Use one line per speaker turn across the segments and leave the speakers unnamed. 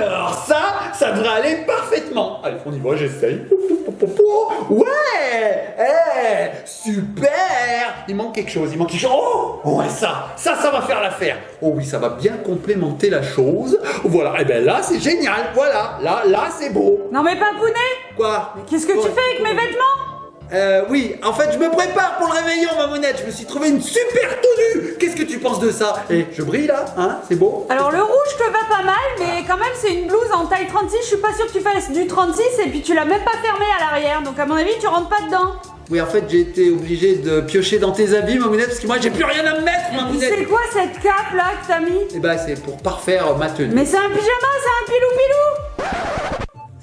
Alors ça devrait aller parfaitement. Allez, on y va, j'essaye. Ouais, super. Il manque quelque chose, Oh, ouais, ça va faire l'affaire. Oh oui, ça va bien complémenter la chose. Voilà, et bien là, c'est génial. Voilà, là, c'est beau.
Non mais Papounet,
Quoi?
qu'est-ce que tu fais avec mes vêtements?
Oui, en fait, je me prépare pour le réveillon, Mamounette. Je me suis trouvé une super tenue. Qu'est-ce que tu penses de ça? Je brille là, hein? C'est beau?
Alors le rouge te va pas mal, mais quand même c'est une blouse en taille 36, je suis pas sûre que tu fasses du 36 et puis tu l'as même pas fermée à l'arrière, donc à mon avis tu rentres pas dedans.
Oui, en fait, j'ai été obligé de piocher dans tes habits, Mamounette, parce que moi, j'ai plus rien à me mettre, Mamounette.
C'est quoi cette cape là que t'as mis?
Eh ben, c'est pour parfaire ma tenue.
Mais c'est un pyjama, c'est un pilou-pilou.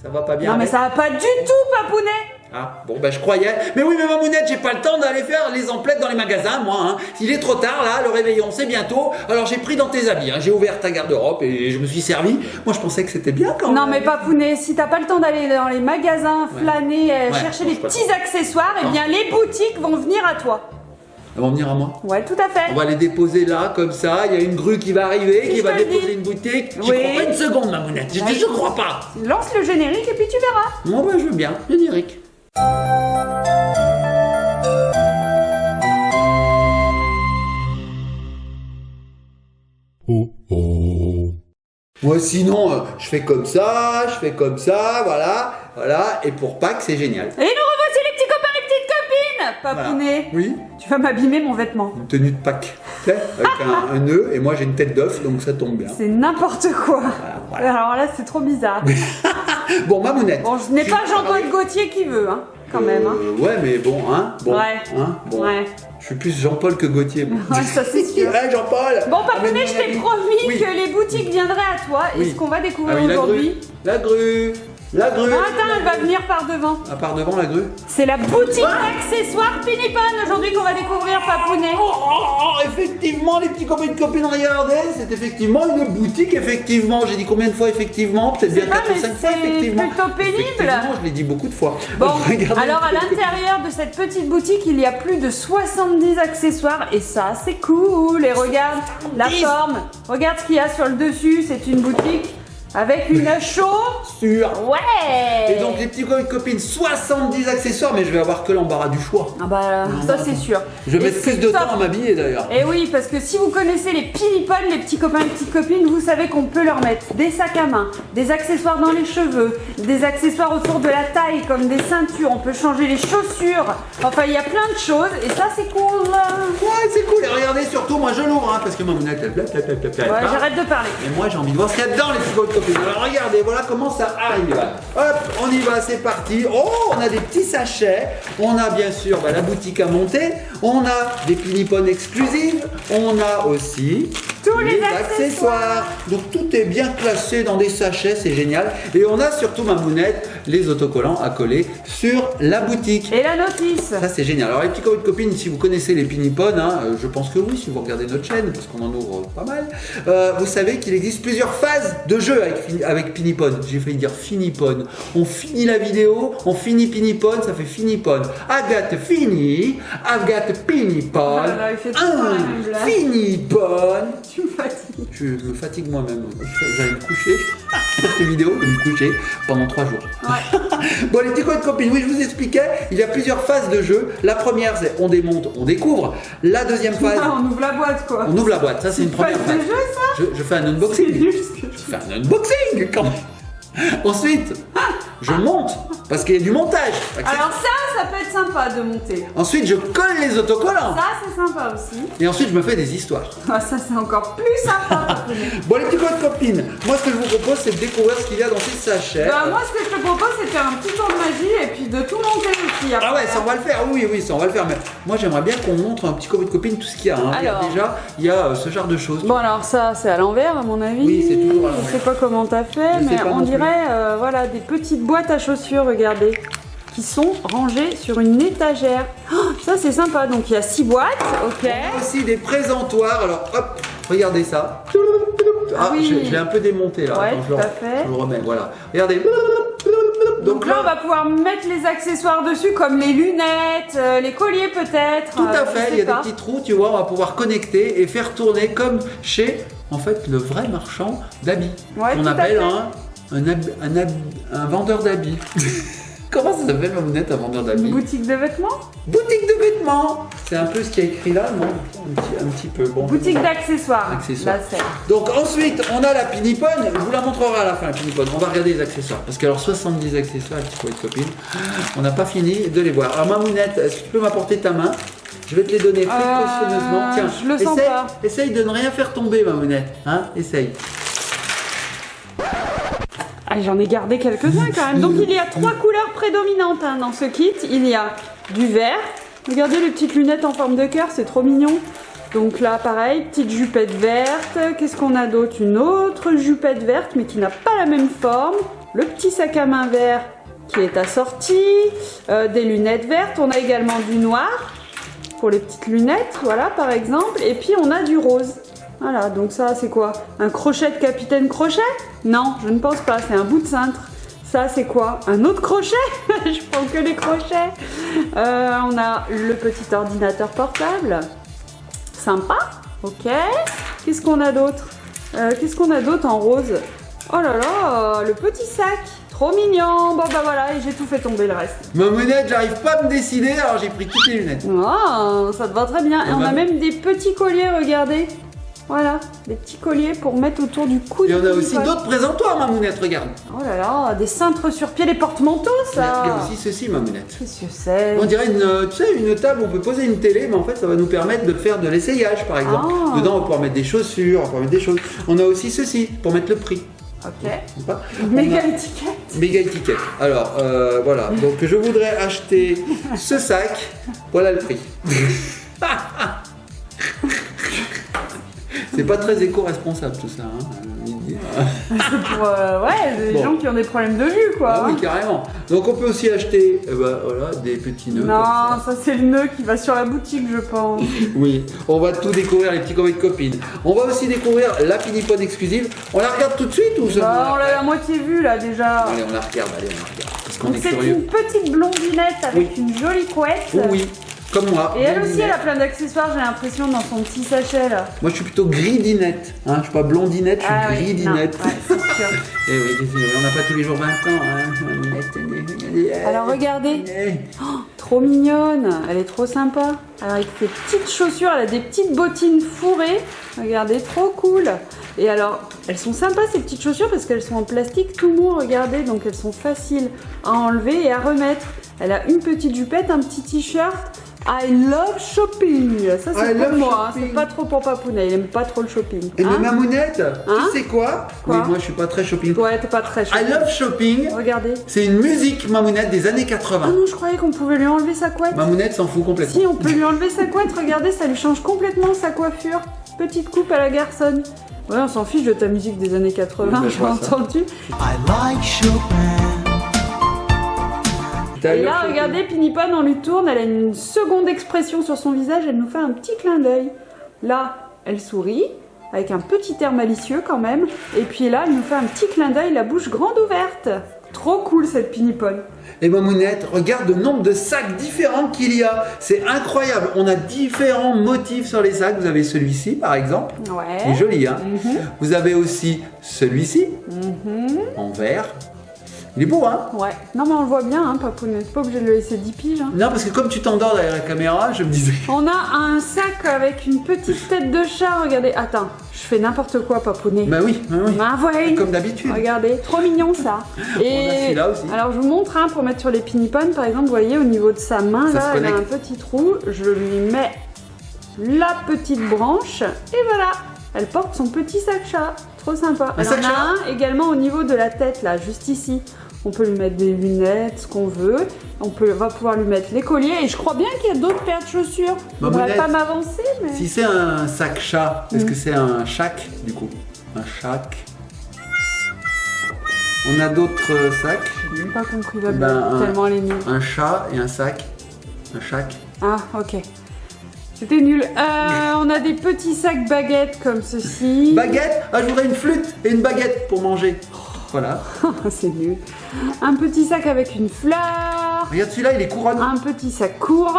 Ça va pas bien?
Non mais
avec?
ça va pas du tout, Papounet.
Ah, bon, ben je croyais. Mais oui, mais Mamounette, j'ai pas le temps d'aller faire les emplettes dans les magasins, moi. Hein. Il est trop tard, là, le réveillon, c'est bientôt. Alors j'ai pris dans tes habits, hein. J'ai ouvert ta garde-robe et je me suis servi. Moi, je pensais que c'était bien quand même.
Non mais Papounet, si t'as pas le temps d'aller dans les magasins, flâner, chercher
non,
les
je peux
petits accessoires, eh bien les boutiques vont venir à toi.
Elles vont venir à moi.
Ouais, tout à fait.
On va les déposer là, comme ça. Il y a une grue qui va arriver,
Si
qui
je
va
te le
déposer
dis.
une boutique. J'y
Oui.
crois pas une seconde, Mamounette. Je crois pas.
Lance le générique et puis tu verras.
Bon, ben je veux bien. Générique. Oh oh. Moi sinon, je fais comme ça, voilà, et pour Pâques c'est génial.
Et nous revoici les petits copains, les petites copines. Papounet,
Oui,
tu vas m'abîmer mon vêtement.
une tenue de Pâques, tu sais, avec un nœud, et moi j'ai une tête d'œuf, donc ça tombe bien.
C'est n'importe quoi.
Voilà.
Alors là, c'est trop bizarre.
Bon, Mamounette.
Bon, ce n'est pas Jean-Paul Gaultier qui veut, hein, quand même. Hein.
Ouais, mais bon, hein. Bon,
Ouais.
Hein, bon.
Ouais.
Je suis plus Jean-Paul que Gaultier. moi.
Ouais, ça c'est sûr.
Ouais, Jean-Paul.
Bon, Papounet, je t'ai
Amène-moi
promis
Oui.
que les boutiques viendraient à toi. Et
Oui.
ce qu'on va
Ah
découvrir
oui,
aujourd'hui.
la grue.
Attends, elle va venir par devant.
À part devant la grue.
C'est la boutique d'accessoires Pinipon aujourd'hui qu'on va découvrir, Papounet.
Effectivement, les petits copains de copines, regardez, c'est effectivement une boutique, effectivement. J'ai dit combien de fois, effectivement? Peut-être bien
pas,
4 ou
mais
5 fois,
c'est
effectivement.
plutôt pénible.
Effectivement, je l'ai dit beaucoup de fois.
Bon,
Regardez
alors à
les petits
l'intérieur de cette petite boutique, il y a plus de 70 accessoires et ça, c'est cool. Et regarde la
70.
forme, regarde ce qu'il y a sur le dessus. C'est une boutique avec une
Sûr.
Ouais.
Et donc les petits copains de copines, 70 accessoires, mais je vais avoir que l'embarras du choix.
Ah bah ça c'est sûr.
Je vais
Et
mettre plus
c'est
de
top.
temps à m'habiller d'ailleurs.
Et oui, parce que si vous connaissez les Pinipon, les petits copains et petites copines, vous savez qu'on peut leur mettre des sacs à main, des accessoires dans les cheveux, des accessoires autour de la taille comme des ceintures, on peut changer les chaussures. Enfin, il y a plein de choses et ça c'est cool.
Ouais, c'est cool. Et regardez, surtout, moi je l'ouvre, hein, parce que Mamounette, elle
Ouais, j'arrête de parler.
Et moi j'ai envie de voir ce qu'il y a dedans, les petits copains de copines. Alors regardez, voilà comment ça arrive. Hop, on y va, c'est parti. Oh, on a des petits sachets. On a bien sûr la boutique à monter. On a des Pinipon exclusives. On a aussi
Tous les accessoires.
Donc tout est bien classé dans des sachets, c'est génial. Et on a surtout, Mamounette, les autocollants à coller sur la boutique.
Et la notice.
Ça c'est génial. Alors les petits copains de copines, si vous connaissez les Pinipon, hein, je pense que oui, si vous regardez notre chaîne, parce qu'on en ouvre pas mal, vous savez qu'il existe plusieurs phases de jeu avec Pinipon. J'ai failli dire Finipon. On finit la vidéo, on finit Pinipon, ça fait Finipon. I got fini, I've got Pinipon.
Ah là là, il fait tout le temps la même blague.
Finipon.
Tu me fatigues.
Je me fatigue moi-même. J'allais me coucher, faire tes vidéos et me coucher pendant 3 jours.
Ouais.
Bon, les petits copains de copines, oui, je vous expliquais, il y a plusieurs phases de jeu. La première, c'est on démonte, on découvre. La deuxième phase,
Ah, on ouvre la boîte quoi.
on ouvre la boîte. Ça, c'est une première
Phase
phase.
de jeu, ça.
Je fais un
C'est
unboxing.
nul ce que
Je fais un unboxing quand même. Ensuite, je monte parce qu'il y a du montage.
Alors ça peut être sympa de monter.
Ensuite, je colle les autocollants.
Ça c'est sympa aussi.
Et ensuite, je me fais des histoires.
Ah, ça c'est encore plus sympa. Papounet.
Bon, les petits copains de copines, moi, ce que je vous propose, c'est de découvrir ce qu'il y a dans ces sachets.
Bah, moi ce que je te propose c'est de faire un petit tour de magie et puis de tout monter aussi.
Ah ouais, ça on va le faire, oui, ça on va le faire. Mais moi j'aimerais bien qu'on montre un petit copain de copines tout ce qu'il y a. Hein.
Alors.
Regarde, déjà, il y a ce genre de choses.
Bon alors ça c'est à l'envers à mon avis.
Oui, c'est toujours à l'envers.
Je sais pas comment t'as fait,
Je sais
mais
pas
on
non
dirait voilà des petites boîtes à chaussures, regardez, qui sont rangées sur une étagère. Oh, ça c'est sympa, donc il y a 6 boîtes, ok.
Il y a aussi des présentoirs, alors hop, regardez ça. Ah,
oui.
je l'ai un peu démonté là.
Ouais,
Attends,
tout à fait.
je le remets, voilà. Regardez.
Donc là on va pouvoir mettre les accessoires dessus comme les lunettes, les colliers peut-être.
Tout à
je
fait,
sais
il y a
pas.
des petits trous, tu vois, on va pouvoir connecter et faire tourner comme chez en fait le vrai marchand d'habits.
Ouais,
On
tout à
appelle
fait.
un vendeur d'habits. Comment ça s'appelle, Mamounette, un vendeur d'habits?
Une boutique de vêtements?
Boutique de vêtements. C'est un peu ce qu'il y a écrit là, non? Un petit peu. Bon.
Boutique d'accessoires.
Accessoires.
Là, c'est.
Donc ensuite, on a la pinipone. Je vous la montrerai à la fin, la pinipone. On va regarder les accessoires. Parce que alors 70 accessoires, petit poète copine, on n'a pas fini de les voir. Alors Mamounette, est-ce que tu peux m'apporter ta main? Je vais te les donner précautionneusement. Tiens,
je le sens pas.
Essaye de ne rien faire tomber, Mamounette. Hein? Essaye.
Ah, j'en ai gardé quelques-uns quand même. Donc il y a 3 couleurs prédominantes hein, dans ce kit. Il y a du vert. Regardez les petites lunettes en forme de cœur, c'est trop mignon. Donc là, pareil, petite jupette verte. Qu'est-ce qu'on a d'autre? Une autre jupette verte, mais qui n'a pas la même forme. Le petit sac à main vert qui est assorti. Des lunettes vertes. On a également du noir pour les petites lunettes, voilà, par exemple. Et puis on a du rose. Voilà, donc ça, c'est quoi? Un crochet de Capitaine Crochet? Non, je ne pense pas, c'est un bout de cintre. Ça, c'est quoi? Un autre crochet? Je prends que les crochets. On a le petit ordinateur portable. Sympa, ok. Qu'est-ce qu'on a d'autre? Qu'est-ce qu'on a d'autre en rose? Oh là là, le petit sac. Trop mignon. Bon, bah voilà, et j'ai tout fait tomber le reste.
Mamounette, j'arrive pas à me décider, alors j'ai pris toutes les lunettes.
Oh, ça te va très bien. Et on a même des petits colliers, regardez. Voilà, des petits colliers pour mettre autour du cou.
Et on a aussi d'autres présentoirs, Mamounette, regarde.
Oh là là, des cintres sur pied, les porte-manteaux, ça.
Il y a aussi ceci, Mamounette.
Qu'est-ce que c'est?
On dirait une table où on peut poser une télé, mais en fait, ça va nous permettre de faire de l'essayage, par exemple.
Ah.
Dedans, on va pouvoir mettre des chaussures, on va pouvoir mettre des choses. On a aussi ceci, pour mettre le prix.
Ok.
Pas
Méga étiquette.
Méga étiquette. Alors, voilà. Donc, je voudrais acheter ce sac. Voilà le prix. C'est pas très éco-responsable tout ça.
C'est pour les gens qui ont des problèmes de vue, quoi.
Ah oui, carrément. Donc on peut aussi acheter voilà, des petits nœuds.
Non, ça c'est le nœud qui va sur la boutique, je pense.
Oui, on va tout découvrir, les petits copains de copines. On va aussi découvrir la pinipone exclusive. On la regarde tout de suite ou
On l'a la moitié vue là déjà.
Allez, on la regarde, Parce qu'on
Donc
est
c'est
curieux.
une petite blondinette avec une jolie couette.
Oui. Comme moi.
Et elle aussi, elle a plein d'accessoires, j'ai l'impression, dans son petit sachet là.
Moi, je suis plutôt gridinette. Hein. Je suis pas blondinette, je suis gridinette.
Ouais, c'est sûr.
Eh oui, désolé, on n'a pas tous les jours 20 ans. Hein.
Alors regardez, trop mignonne, elle est trop sympa. Alors avec ses petites chaussures, elle a des petites bottines fourrées. Regardez, trop cool. Et alors, elles sont sympas ces petites chaussures parce qu'elles sont en plastique tout mou, regardez, donc elles sont faciles à enlever et à remettre. Elle a une petite jupette, un petit t-shirt. I love shopping. Ça c'est pour moi, c'est pas trop pour Papounet, il aime pas trop le shopping.
Et mais Mamounette, tu sais quoi? Oui, moi je suis pas très shopping.
Ouais, t'es pas très shopping.
I love shopping.
Regardez.
C'est une musique Mamounette des années 80.
Ah non, je croyais qu'on pouvait lui enlever sa couette.
Mamounette s'en fout complètement.
Si, on peut lui enlever sa couette, regardez, ça lui change complètement sa coiffure. Petite coupe à la garçonne. Ouais, on s'en fiche de ta musique des années 80,
Oui,
j'ai entendu.
I like Chopin.
Et là, regardez, Pinipone, on lui tourne, elle a une seconde expression sur son visage, elle nous fait un petit clin d'œil. Là, elle sourit, avec un petit air malicieux quand même. Et puis là, elle nous fait un petit clin d'œil, la bouche grande ouverte. Trop cool cette Pinipone.
Et Mamounette, regarde le nombre de sacs différents qu'il y a. C'est incroyable. On a différents motifs sur les sacs. Vous avez celui-ci, par exemple.
Ouais.
C'est joli, hein. Vous avez aussi celui-ci, en vert. Il est beau, hein?
Ouais. Non, mais on le voit bien, hein, Papounet. T'es pas obligé de le laisser 10 piges. Hein.
Non, parce que comme tu t'endors derrière la caméra, je me disais...
On a un sac avec une petite tête de chat. Regardez. Attends, je fais n'importe quoi, Papounet.
Bah oui, bah oui.
Bah ouais.
Comme d'habitude.
Regardez, trop mignon ça. Et
On a celui-là aussi.
alors je vous montre pour mettre sur les Pinipones, par exemple, vous voyez au niveau de sa main,
Ça
là,
se
elle a
connecte.
un petit trou. Je lui mets la petite branche et voilà, elle porte son petit sac chat. Trop sympa.
Un
Elle
sac
en
chat.
a un également au niveau de la tête, là, juste ici. On peut lui mettre des lunettes, ce qu'on veut. Va pouvoir lui mettre les colliers. Et je crois bien qu'il y a d'autres paires de chaussures. Je ne
Mamounette,
pas m'avancer, mais...
Si c'est un sac chat, est-ce que c'est un chac, du coup? Un chac. On a d'autres sacs.
J'ai même pas compris la
Ben,
blague, tellement elle est nulle.
Un chat et un sac. Un chac.
Ah, ok. C'était nul. On a des petits sacs baguettes comme ceci.
Baguette. Ah, je voudrais une flûte et une baguette pour manger. Voilà.
C'est nul. Un petit sac avec une fleur.
Regarde celui-là, il est couronne.
Un petit sac couronne.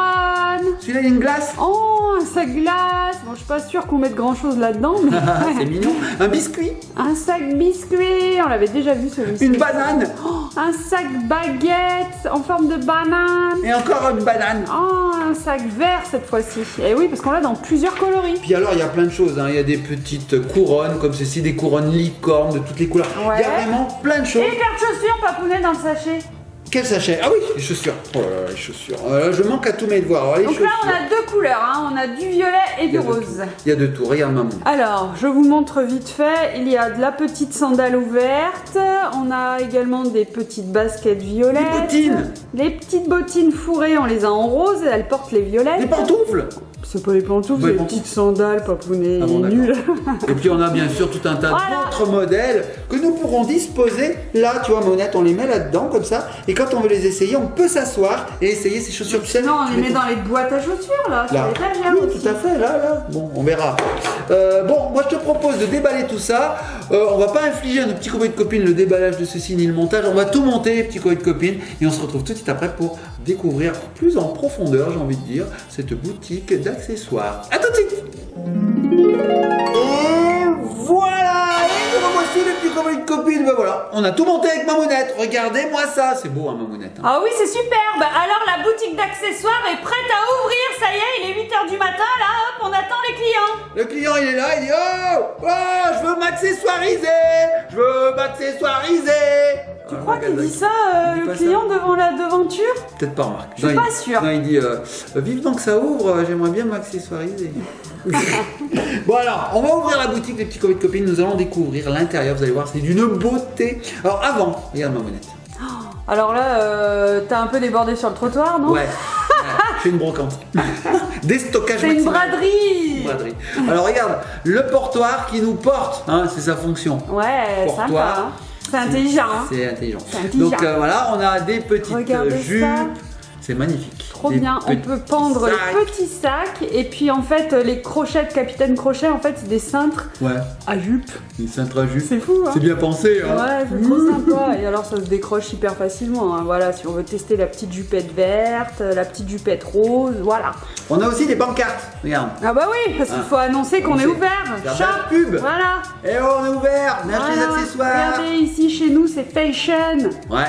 Celui-là, il a une glace.
Oh, un sac glace. Bon, je suis pas sûre qu'on mette grand chose là-dedans, mais
C'est mignon. Un biscuit.
un sac biscuit. On l'avait déjà vu celui-ci.
Une banane.
Oh, un sac baguette en forme de banane.
Et encore une banane.
Oh, un sac vert cette fois-ci. Et oui, parce qu'on l'a dans plusieurs coloris.
Puis alors, il y a plein de choses. Hein. Il y a des petites couronnes comme ceci, des couronnes licornes de toutes les couleurs.
Ouais.
Il y a vraiment plein de choses.
Et une paire de chaussures, papounet, dans le sachet.
Quel sachet? Ah oui, les chaussures. Oh là là, les chaussures. Je manque à tous mes devoirs. Alors, les
Donc
chaussures.
là, on a deux couleurs. Hein. On a du violet et
Il y
du
a de
rose.
tout. Il y a de tout. Regarde maman.
Alors, je vous montre vite fait. Il y a de la petite sandale ouverte. On a également des petites baskets violettes.
Les bottines.
Les petites bottines fourrées, on les a en rose. Elles portent les violettes.
Les pantoufles.
C'est pas les pantoufles,
Ouais,
c'est les
pantoufles.
petites sandales, papounet.
Ah bon,
il est
d'accord.
nul.
Et puis on a bien sûr tout un tas
Voilà.
d'autres modèles que nous pourrons disposer. Là, tu vois, Monette, on les met là-dedans comme ça. Et quand on veut les essayer, on peut s'asseoir et essayer ces chaussures. Tu sais,
Non, on
tu
les
mets
met dans les boîtes à chaussures, là. Sur
Là.
l'étagère
Oui,
aussi.
tout à fait, là. Bon, on verra. Bon, moi je te propose de déballer tout ça. On va pas infliger à nos petits copains de copines le déballage de ceci ni le montage. On va tout monter, les petits copains de copines. Et on se retrouve tout de suite après pour découvrir plus en profondeur, j'ai envie de dire, cette boutique d'accessoires. À tout de suite. Et voilà. Et nous revoici les petits copains de copines. Ben voilà, on a tout monté avec Mamounette. Regardez-moi ça. C'est beau, hein, Mamounette. Hein.
Ah oui, c'est superbe. Alors, la boutique d'accessoires est prête à ouvrir. Ça y est, il est 8h du matin. Là, hop, on attend les clients.
Le client il est là, il dit oh, je veux m'accessoiriser, je veux m'accessoiriser.
Tu crois qu'il dit ça,
Il dit
le
pas
client,
ça.
devant la devanture?
Peut-être pas remarque.
Je suis pas sûre.
Non, il dit vivement que ça ouvre, j'aimerais bien m'accessoiriser. Bon alors, on va ouvrir la boutique les petits copains de copines, nous allons découvrir l'intérieur, vous allez voir, c'est d'une beauté. Alors avant, regarde ma monette.
Alors là, t'as un peu débordé sur le trottoir, non?
Ouais. Je fais une brocante. Déstockage
C'est une
maximal.
braderie.
Une braderie. Alors regarde, le portoir qui nous porte, hein, c'est sa fonction.
Ouais,
Portoir.
sympa. Hein. C'est intelligent. Hein.
C'est intelligent.
C'est intelligent.
Donc voilà, on a des petites
Regardez
jupes.
ça.
C'est magnifique.
Trop
Des
bien, on
petits
peut pendre
sacs.
les petits sacs et puis en fait les crochets de Capitaine Crochet, en fait c'est des cintres
Ouais,
à jupe.
des cintres à jupe.
C'est fou, hein.
C'est bien pensé, hein.
Ouais, c'est trop sympa. Et alors ça se décroche hyper facilement. Hein. Voilà, si on veut tester la petite jupette verte, la petite jupette rose, voilà.
On a aussi des pancartes, regarde.
Ah bah oui, parce qu'il
Ah.
faut annoncer qu'on
On
est
sait.
ouvert.
Regarde
Shop,
la pub.
voilà.
Et on est ouvert, on a acheté
Voilà.
des accessoires.
Regardez ici chez nous, c'est fashion.
Ouais,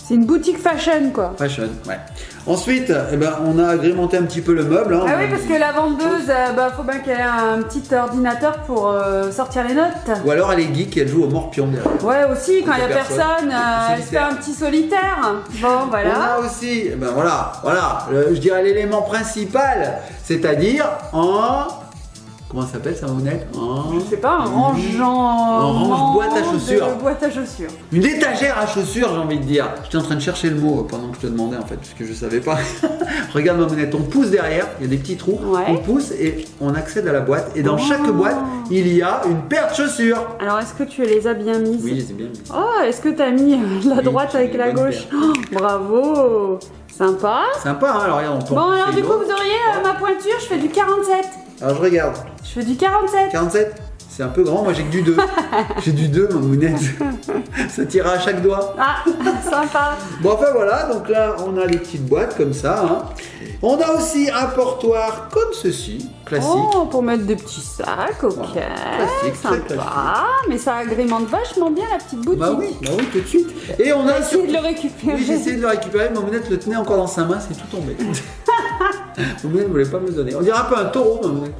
C'est une boutique fashion quoi.
fashion, ouais. Ensuite, eh ben, on a agrémenté un petit peu le meuble. Hein.
Ah oui, parce que la vendeuse, faut bien qu'elle ait un petit ordinateur pour sortir les notes.
Ou alors elle est geek et elle joue au morpion derrière.
Ouais, aussi, quand il y a
Personne.
personne, elle se fait
Solitaire.
un petit solitaire. Bon,
On
voilà.
a aussi, eh ben voilà, je dirais l'élément principal, c'est-à-dire en... Comment ça s'appelle ça, Mamounette?
Je sais pas, un range
boîte à chaussures.
Boîte à chaussures.
Une étagère à chaussures, j'ai envie de dire. J'étais en train de chercher le mot pendant que je te demandais en fait, parce que je savais pas. Regarde ma monette, on pousse derrière, il y a des petits trous,
Ouais.
on pousse et on accède à la boîte. Et dans
Oh.
chaque boîte, il y a une paire de chaussures.
Alors, est-ce que tu les as bien mises?
Oui, c'est bien.
Oh, est-ce que t'as mis la
Oui,
droite
j'ai
avec
une
la
bonne
gauche? Oh, bravo. Sympa.
Sympa, hein, alors regarde, on peut
Bon,
en
alors
pousser
du
une
coup,
autre.
vous auriez ma pointure, je fais du 47.
Alors je regarde,
Je fais du 47.
47, c'est un peu grand, moi j'ai que du 2. J'ai du 2, ma mounette. Ça tira à chaque doigt.
Ah, sympa.
Bon, enfin voilà, donc là on a des petites boîtes comme ça. Hein. On a aussi un portoir comme ceci, classique.
Oh, pour mettre des petits sacs, ok.
Voilà. Classique, très
Sympa. Mais ça agrémente vachement bien la petite boutique.
Bah oui, tout de suite. Et on a
Essayez de le récupérer.
Oui, j'ai essayé de le récupérer, ma monette le tenait encore dans sa main, c'est tout tombé. Ma monette ne voulait pas me le donner. On dirait un peu un taureau, ma monette.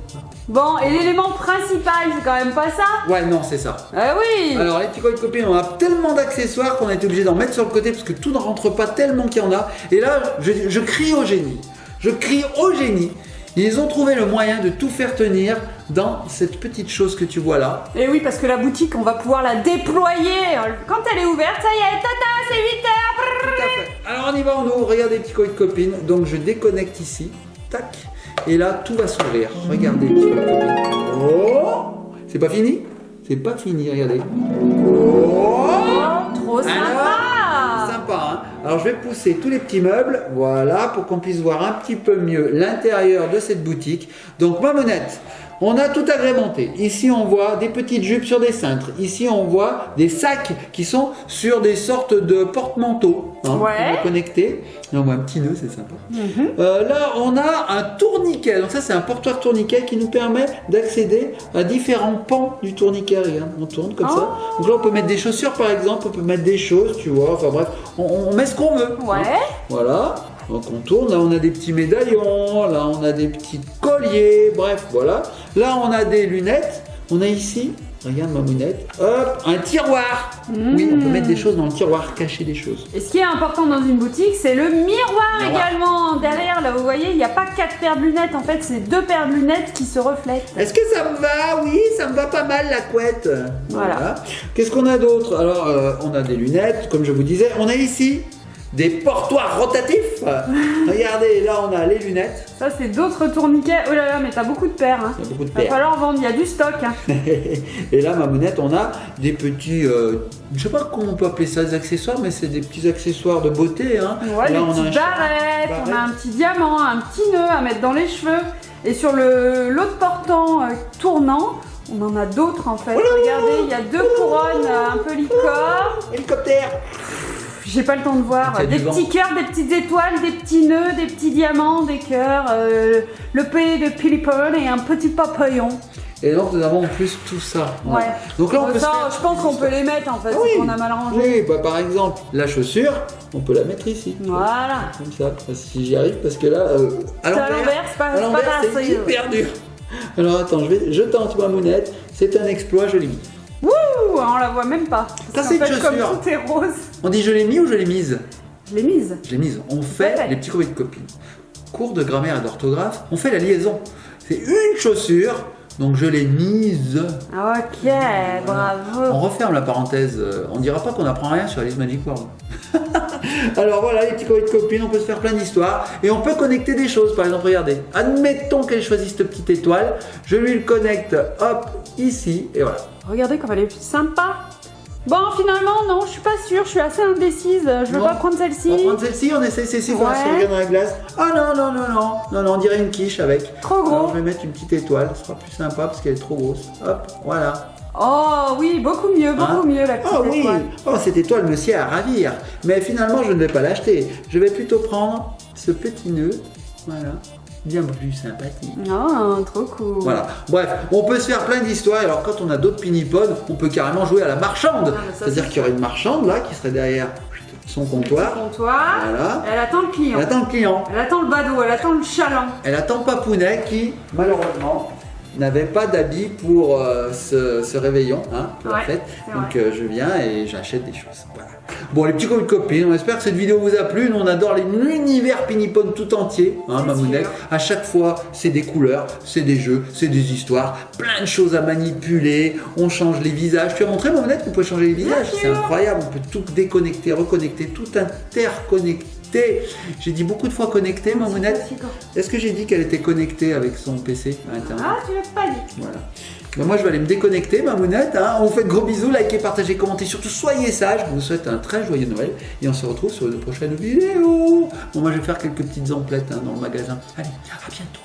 Bon, et l'élément principal, c'est quand même pas ça?
Ouais, non, c'est ça.
Ah oui.
Alors, les petits coins de copines, on a tellement d'accessoires qu'on a été obligé d'en mettre sur le côté parce que tout ne rentre pas tellement qu'il y en a. Et là, je crie au génie. Je crie au génie. Ils ont trouvé le moyen de tout faire tenir dans cette petite chose que tu vois là.
Et oui, parce que la boutique, on va pouvoir la déployer. Quand elle est ouverte, ça y est, tata, c'est 8h.
Tout à fait. Alors on y va, on ouvre, regardez les petits coins de copines. Donc je déconnecte ici, tac, et là tout va s'ouvrir. Regardez les petits coins de copines. Oh, c'est pas fini? C'est pas fini, regardez. Oh,
Trop sympa.
sympa, hein. Alors je vais pousser tous les petits meubles, voilà, pour qu'on puisse voir un petit peu mieux l'intérieur de cette boutique. Donc ma monette, On a tout agrémenté. Ici, on voit des petites jupes sur des cintres. Ici, on voit des sacs qui sont sur des sortes de porte-manteaux.
Ouais.
On va connecter. Là, on voit un petit nœud, c'est sympa. Là, on a un tourniquet. Donc ça, c'est un portoir tourniquet qui nous permet d'accéder à différents pans du tourniquet. Regarde, on tourne comme ça. Donc là, on peut mettre des chaussures, par exemple. On peut mettre des choses, tu vois. Enfin bref, on met ce qu'on veut.
Ouais.
Voilà. Donc on tourne, là on a des petits médaillons, là on a des petits colliers, bref, voilà. Là on a des lunettes, on a ici, regarde ma mounette, hop, un tiroir. Oui, on peut mettre des choses dans le tiroir, cacher des choses.
Et ce qui est important dans une boutique, c'est le miroir également. Derrière, là, vous voyez, il n'y a pas 4 paires de lunettes. En fait, c'est 2 paires de lunettes qui se reflètent.
Est-ce que ça me va? Oui, ça me va pas mal la couette.
Voilà.
Qu'est-ce qu'on a d'autre? Alors, on a des lunettes, comme je vous disais. On a ici des portoirs rotatifs. Regardez, là on a les lunettes.
Ça, c'est d'autres tourniquets. Oh là là, mais t'as beaucoup de paires. Hein.
Il y a beaucoup de
Va
paires.
falloir vendre, il y a du stock. Hein.
Et là, ma mounette, on a des petits, je sais pas comment on peut appeler ça, des accessoires, mais c'est des petits accessoires de beauté. Hein.
Ouais,
là,
des
on a
petites barrettes, on a un petit diamant, un petit nœud à mettre dans les cheveux. Et sur l'autre portant tournant, on en a d'autres en fait. Regardez, il y a 2 couronnes un peu licorne.
Hélicoptère.
J'ai pas le temps de voir.
Il y a
Des
du vent.
petits cœurs, des petites étoiles, des petits nœuds, des petits diamants, des cœurs, le P de Pilipon et un petit papillon.
Et donc nous avons en plus tout ça.
Ouais.
Donc là on peut
ça,
se faire...
je pense qu'on peut les mettre en fait,
Oui.
c'est qu'on a mal rangé.
Oui, bah, par exemple, la chaussure, on peut la mettre ici.
Voilà.
Comme ça, si j'y arrive, parce que là, à
à l'envers, c'est pas
à l'envers, c'est
facile.
hyper dur. Alors attends, je tente ma mounette. C'est un exploit, je l'ai mis.
Wouh, on la voit même pas.
Ça,
Parce
c'est
qu'en
une
fait, comme
chaussure.
tout est rose.
On dit je l'ai mis ou je l'ai mise?
Je l'ai mise.
Je l'ai mise. On fait
Ouais.
les petits copies de copines. Cours de grammaire et d'orthographe, on fait la liaison. C'est une chaussure, donc je l'ai mise.
Ok, bravo.
On referme la parenthèse. On dira pas qu'on apprend rien sur Alice Magic World. Alors voilà, les petits copies de copines, on peut se faire plein d'histoires et on peut connecter des choses. Par exemple, regardez, admettons qu'elle choisisse cette petite étoile, je lui le connecte, hop, ici, et voilà.
Regardez comme elle est sympa. Bon, finalement, non, je suis pas sûre, je suis assez indécise. Je veux
Non.
pas prendre celle-ci.
On va prendre celle-ci, on essaie celle-ci,
Ouais.
si on regarde dans la glace. Ah non, on dirait une quiche avec.
Trop gros.
Alors, je vais mettre une petite étoile, ce sera plus sympa parce qu'elle est trop grosse. Hop, voilà.
Oh oui, beaucoup mieux, beaucoup mieux la petite
Oh oui,
étoile.
oh, cette étoile me sied à ravir. Mais finalement, je ne vais pas l'acheter. Je vais plutôt prendre ce petit nœud, voilà, bien plus sympathique.
Oh, trop cool.
Voilà. Bref, on peut se faire plein d'histoires. Alors quand on a d'autres pinipods, on peut carrément jouer à la marchande.
Ah, mais ça,
C'est-à-dire
c'est
qu'il y aurait une marchande là qui serait derrière son
Petit
comptoir.
comptoir.
Voilà.
Elle attend le client.
Elle attend le client.
Elle attend le badaud, elle attend le chaland.
Elle attend Papounet qui, malheureusement, n'avait pas d'habit pour ce réveillon, hein, pour la
Ouais,
fête.
c'est
Donc je viens et j'achète des choses. Voilà. Bon, les petits copains de copines, on espère que cette vidéo vous a plu. Nous, on adore l'univers Pinipon tout entier, hein,
C'est
Mamounette.
sûr.
À chaque fois, c'est des couleurs, c'est des jeux, c'est des histoires, plein de choses à manipuler. On change les visages. Tu as montré, Mamounette, qu'on peut changer les visages.
sûr.
C'est incroyable. On peut tout déconnecter, reconnecter, tout interconnecter. J'ai dit beaucoup de fois connecter, Mamounette. Est-ce que j'ai dit qu'elle était connectée avec son PC à Internet?
Ah, tu l'as pas dit.
Voilà. Ben moi je vais aller me déconnecter, Mamounette. Hein. On vous fait de gros bisous, likez, partagez, commentez, surtout soyez sages. Je vous souhaite un très joyeux Noël et on se retrouve sur une prochaine vidéo. Bon, moi je vais faire quelques petites emplettes hein, dans le magasin. Allez, à bientôt.